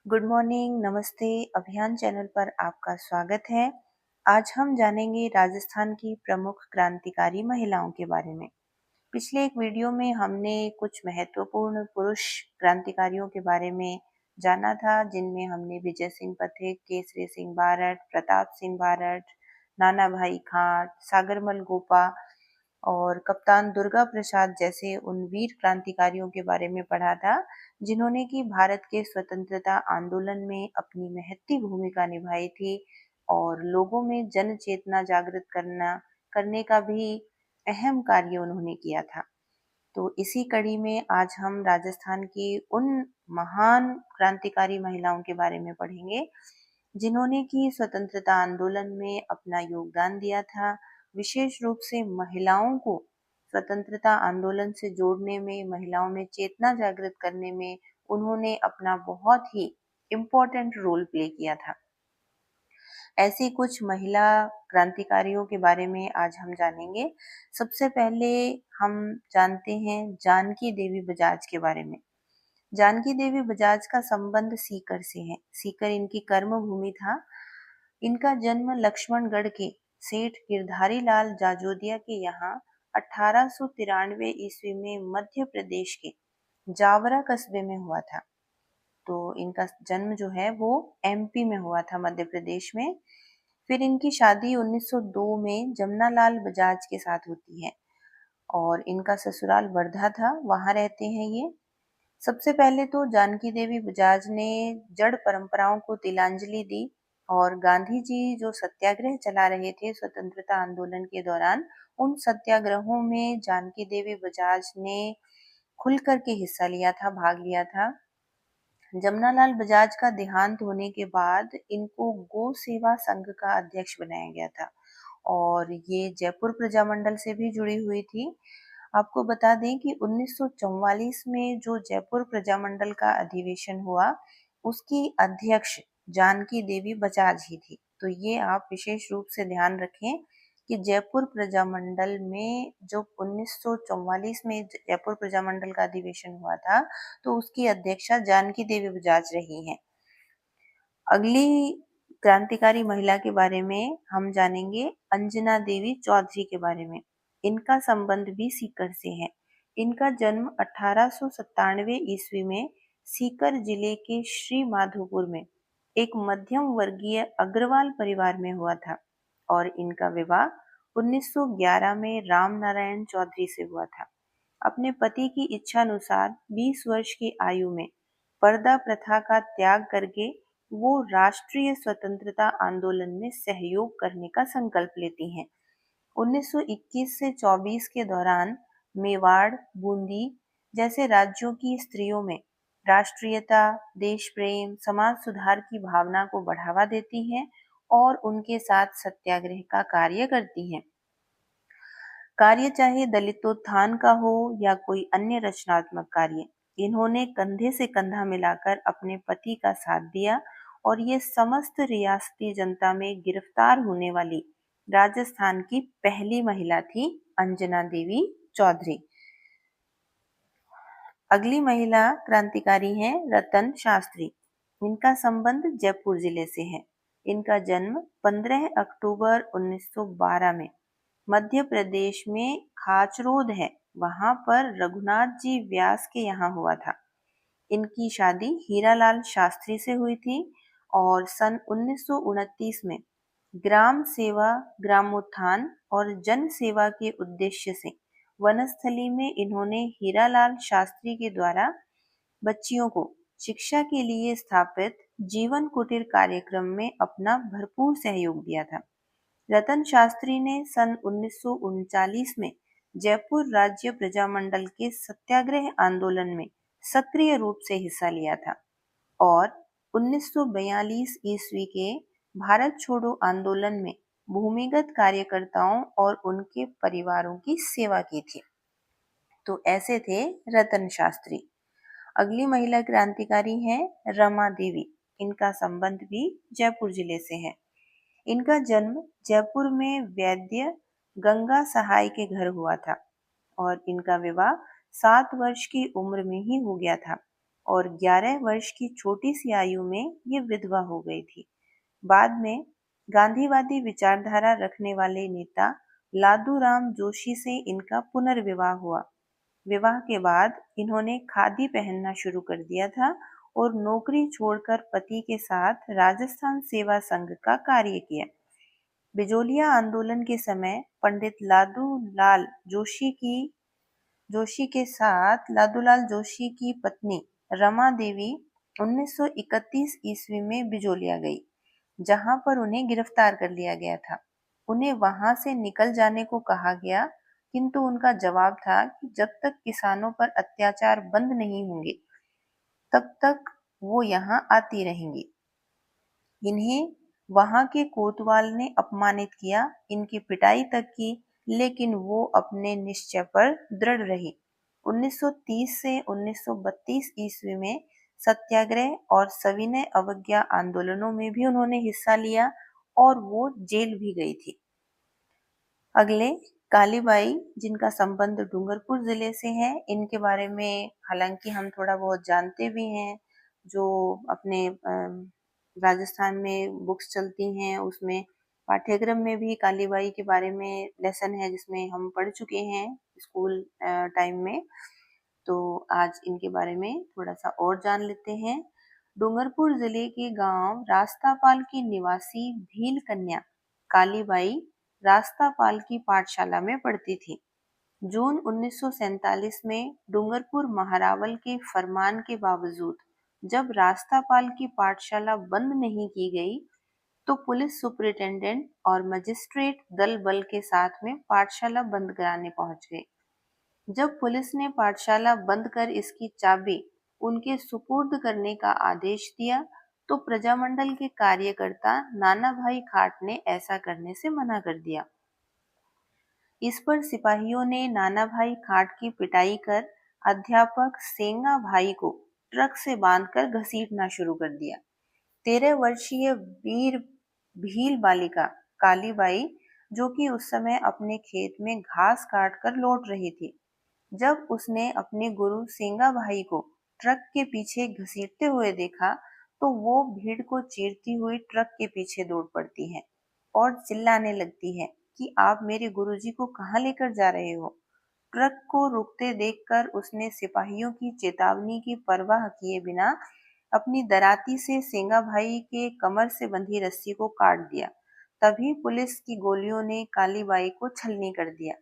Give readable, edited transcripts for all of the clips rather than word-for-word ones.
Good morning, नमस्ते। अभियान channel पर आपका स्वागत है। आज हम जानेंगे राजस्थान की प्रमुख क्रांतिकारी महिलाओं के बारे में। पिछले एक वीडियो में हमने कुछ महत्वपूर्ण पुरुष क्रांतिकारियों के बारे में जाना था, जिनमें हमने विजय सिंह पथिक, केसरी सिंह बारट, प्रताप सिंह बारट, नाना भाई खाट, सागरमल गोपा और कप्तान दुर्गा प्रसाद जैसे उन वीर क्रांतिकारियों के बारे में पढ़ा था, जिन्होंने कि भारत के स्वतंत्रता आंदोलन में अपनी महती भूमिका निभाई थी और लोगों में जन चेतना जागृत करने का भी अहम कार्य उन्होंने किया था। तो इसी कड़ी में आज हम राजस्थान की उन महान क्रांतिकारी महिलाओं के बारे में पढ़ेंगे, जिन्होंने कि स्वतंत्रता आंदोलन में अपना योगदान दिया था। विशेष रूप से महिलाओं को स्वतंत्रता आंदोलन से जोड़ने में, महिलाओं में चेतना जागृत करने में उन्होंने अपना बहुत ही इम्पोर्टेंट रोल प्ले किया था। ऐसी कुछ महिला क्रांतिकारियों के बारे में आज हम जानेंगे। सबसे पहले हम जानते हैं जानकी देवी बजाज के बारे में। जानकी देवी बजाज का संबंध सीकर से है। सीकर इनकी कर्म भूमि था। इनका जन्म लक्ष्मणगढ़ के सेठ गिरधारी लाल जाजोदिया के यहाँ 1893 ईस्वी में मध्य प्रदेश के जावरा कस्बे में हुआ था। तो इनका जन्म जो है वो एमपी में हुआ था, मध्य प्रदेश में। फिर इनकी शादी 1902 में जमनालाल बजाज के साथ होती है और इनका ससुराल वर्धा था, वहां रहते हैं ये। सबसे पहले तो जानकी देवी बजाज ने जड़ परंपराओं को तिलांजलि दी और गांधी जी जो सत्याग्रह चला रहे थे स्वतंत्रता आंदोलन के दौरान, उन सत्याग्रहों में जानकी देवी बजाज ने खुल करके हिस्सा लिया था, भाग लिया था। जमनालाल बजाज का देहांत होने के बाद इनको गो सेवा संघ का अध्यक्ष बनाया गया था और ये जयपुर प्रजामंडल से भी जुड़ी हुई थी। आपको बता दें कि 1944 में जो जयपुर प्रजामंडल का अधिवेशन हुआ, उसकी अध्यक्ष जानकी देवी बजाज ही थी। तो ये आप विशेष रूप से ध्यान रखें कि जयपुर प्रजामंडल में जो 1944 में जयपुर प्रजामंडल का अधिवेशन हुआ था, तो उसकी अध्यक्षा जानकी देवी बजाज रही हैं। अगली क्रांतिकारी महिला के बारे में हम जानेंगे अंजना देवी चौधरी के बारे में। इनका संबंध भी सीकर से है। इनका जन्म 1897 ईस्वी में सीकर जिले के श्री माधोपुर में एक मध्यम वर्गीय अग्रवाल परिवार में हुआ था और इनका विवाह 1911 में राम नारायण चौधरी से हुआ था। अपने पति की इच्छा अनुसार 20 वर्ष की आयु में पर्दा प्रथा का त्याग करके वो राष्ट्रीय स्वतंत्रता आंदोलन में सहयोग करने का संकल्प लेती हैं। 1921 से 24 के दौरान मेवाड़, बूंदी जैसे राज्यों की स्त्रियों में राष्ट्रीयता, देश प्रेम, समाज सुधार की भावना को बढ़ावा देती हैं और उनके साथ सत्याग्रह का कार्य करती हैं। कार्य चाहे दलितोत्थान का हो या कोई अन्य रचनात्मक कार्य, इन्होंने कंधे से कंधा मिलाकर अपने पति का साथ दिया और ये समस्त रियासती जनता में गिरफ्तार होने वाली राजस्थान की पहली महिला थी, अंजना देवी चौधरी। अगली महिला क्रांतिकारी हैं रतन शास्त्री। इनका संबंध जयपुर जिले से है। इनका जन्म 15 अक्टूबर 1912 में मध्य प्रदेश में खाचरोद है, वहां पर रघुनाथ जी व्यास के यहाँ हुआ था। इनकी शादी हीरालाल शास्त्री से हुई थी और सन 1929 में ग्राम सेवा, ग्रामोत्थान और जन सेवा के उद्देश्य से वनस्थली में इन्होंने हीरालाल शास्त्री के द्वारा बच्चियों को शिक्षा के लिए स्थापित जीवन कुटीर कार्यक्रम में अपना भरपूर सहयोग दिया था। रतन शास्त्री ने सन 1939 में जयपुर राज्य प्रजामंडल के सत्याग्रह आंदोलन में सक्रिय रूप से हिस्सा लिया था और 1942 ईस्वी के भारत छोड़ो आंदोलन में भूमिगत कार्यकर्ताओं और उनके परिवारों की सेवा की थी। तो ऐसे थे रतन शास्त्री। अगली महिला क्रांतिकारी हैं रमा देवी। इनका संबंध भी जयपुर जिले से है। इनका जन्म जयपुर में वैद्य गंगा सहाय के घर हुआ था और इनका विवाह 7 वर्ष की उम्र में ही हो गया था। और 11 वर्ष की छोटी सी आयु में ये विधवा हो गई थी। बाद में गांधीवादी विचारधारा रखने वाले नेता लादूराम जोशी से इनका पुनर्विवाह हुआ। विवाह के बाद इन्होंने खादी पहनना शुरू कर दिया था और नौकरी छोड़कर पति के साथ राजस्थान सेवा संघ का कार्य किया। बिजोलिया आंदोलन के समय पंडित जोशी के साथ लादूलाल जोशी की पत्नी रमा देवी 1931 ईस्वी में बिजोलिया गई, जहां पर उन्हें गिरफ्तार कर लिया गया था। उन्हें वहां से निकल जाने को कहा गया, किंतु उनका जवाब था कि जब तक किसानों पर अत्याचार बंद नहीं होंगे, तब तक वो यहाँ आती रहेंगी। इन्हें वहां के कोतवाल ने अपमानित किया, इनकी पिटाई तक की, लेकिन वो अपने निश्चय पर दृढ़ रही। 1930 से 1932 ईस्वी में सत्याग्रह और सविनय अवज्ञा आंदोलनों में भी उन्होंने हिस्सा लिया और वो जेल भी गई थी। अगले कालीबाई, जिनका संबंध डूंगरपुर जिले से है, इनके बारे में हालांकि हम थोड़ा बहुत जानते भी हैं। जो अपने राजस्थान में बुक्स चलती हैं उसमें पाठ्यक्रम में भी कालीबाई के बारे में लेसन है, जिसमें हम पढ़ चुके हैं स्कूल टाइम में। तो आज इनके बारे में थोड़ा सा और जान लेते हैं। डूंगरपुर जिले के गांव रास्तापाल की निवासी भील कन्या कालीबाई रास्तापाल की पाठशाला में पढ़ती थी। जून 1947 में डूंगरपुर महारावल के फरमान के बावजूद जब रास्तापाल की पाठशाला बंद नहीं की गई, तो पुलिस सुपरिटेंडेंट और मजिस्ट्रेट दल बल के साथ में पाठशाला बंद कराने पहुंच गए। जब पुलिस ने पाठशाला बंद कर इसकी चाबी उनके सुपुर्द करने का आदेश दिया, तो प्रजामंडल के कार्यकर्ता नाना भाई खाट ने ऐसा करने से मना कर दिया। इस पर सिपाहियों ने नाना भाई खाट की पिटाई कर अध्यापक सेंगा भाई को ट्रक से बांधकर घसीटना शुरू कर दिया। 13 वर्षीय वीर भील बालिका कालीबाई, जो कि उस समय अपने खेत में घास काट कर लौट रही थी, जब उसने अपने गुरु सेंगा भाई को ट्रक के पीछे घसीटते हुए देखा, तो वो भीड़ को चीरती हुई ट्रक के पीछे दौड़ पड़ती है और चिल्लाने लगती है कि आप मेरे गुरुजी को कहाँ लेकर जा रहे हो। ट्रक को रुकते देखकर उसने सिपाहियों की चेतावनी की परवाह किए बिना अपनी दराती से सेंगा भाई के कमर से बंधी रस्सी को काट दिया। तभी पुलिस की गोलियों ने कालीबाई को छलनी कर दिया।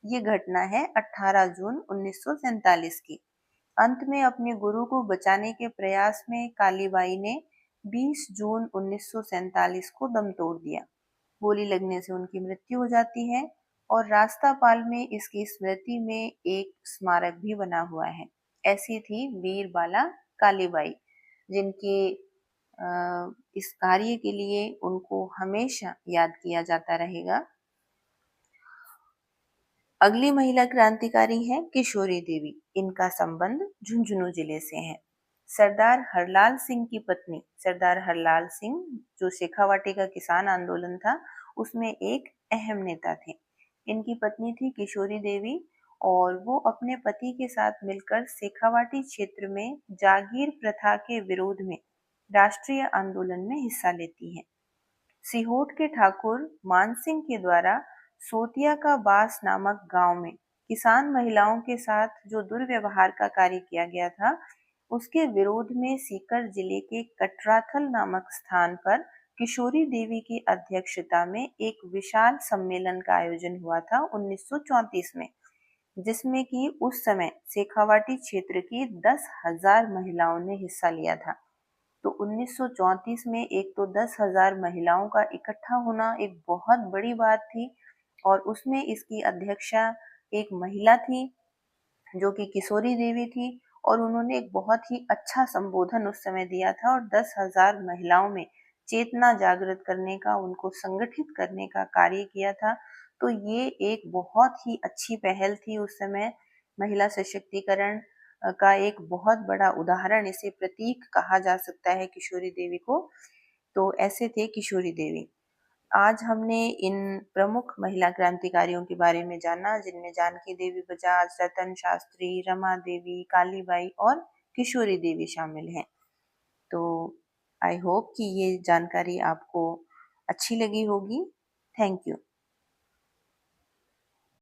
ये घटना है 18 जून 1947 की। अंत में अपने गुरु को बचाने के प्रयास में कालीबाई ने 20 जून 1947 को दम तोड़ दिया। गोली लगने से उनकी मृत्यु हो जाती है और रास्तापाल में इसकी स्मृति में एक स्मारक भी बना हुआ है। ऐसी थी वीर बाला कालीबाई, जिनके इस कार्य के लिए उनको हमेशा याद किया जाता रहेगा। अगली महिला क्रांतिकारी है किशोरी देवी। इनका संबंध झुंझुनू जिले से है। सरदार हरलाल सिंह की पत्नी, सरदार हरलाल सिंह जो शेखावाटी का किसान आंदोलन था उसमें एक अहम नेता थे। इनकी पत्नी थी किशोरी देवी और वो अपने पति के साथ मिलकर शेखावाटी क्षेत्र में जागीर प्रथा के विरोध में राष्ट्रीय आंदोलन में हिस्सा लेती हैं। सिहोट के ठाकुर मानसिंह के द्वारा सोतिया का बास नामक गांव में किसान महिलाओं के साथ जो दुर्व्यवहार का कार्य किया गया था, उसके विरोध में सीकर जिले के कटराथल नामक स्थान पर किशोरी देवी की अध्यक्षता में एक विशाल सम्मेलन का आयोजन हुआ था 1934 में, जिसमें कि उस समय शेखावाटी क्षेत्र की 10,000 महिलाओं ने हिस्सा लिया था। तो 1934 में एक तो 10,000 महिलाओं का इकट्ठा होना एक बहुत बड़ी बात थी और उसमें इसकी अध्यक्षा एक महिला थी जो कि किशोरी देवी थी और उन्होंने एक बहुत ही अच्छा संबोधन उस समय दिया था और 10,000 महिलाओं में चेतना जागृत करने का, उनको संगठित करने का कार्य किया था। तो ये एक बहुत ही अच्छी पहल थी उस समय। महिला सशक्तिकरण का एक बहुत बड़ा उदाहरण, इसे प्रतीक कहा जा सकता है किशोरी देवी को। तो ऐसे थे किशोरी देवी। आज हमने इन प्रमुख महिला क्रांतिकारियों के बारे में जाना, जिनमें जानकी देवी बजाज, रतन शास्त्री, रमा देवी, कालीबाई और किशोरी देवी शामिल हैं। तो आई होप कि ये जानकारी आपको अच्छी लगी होगी। Thank you.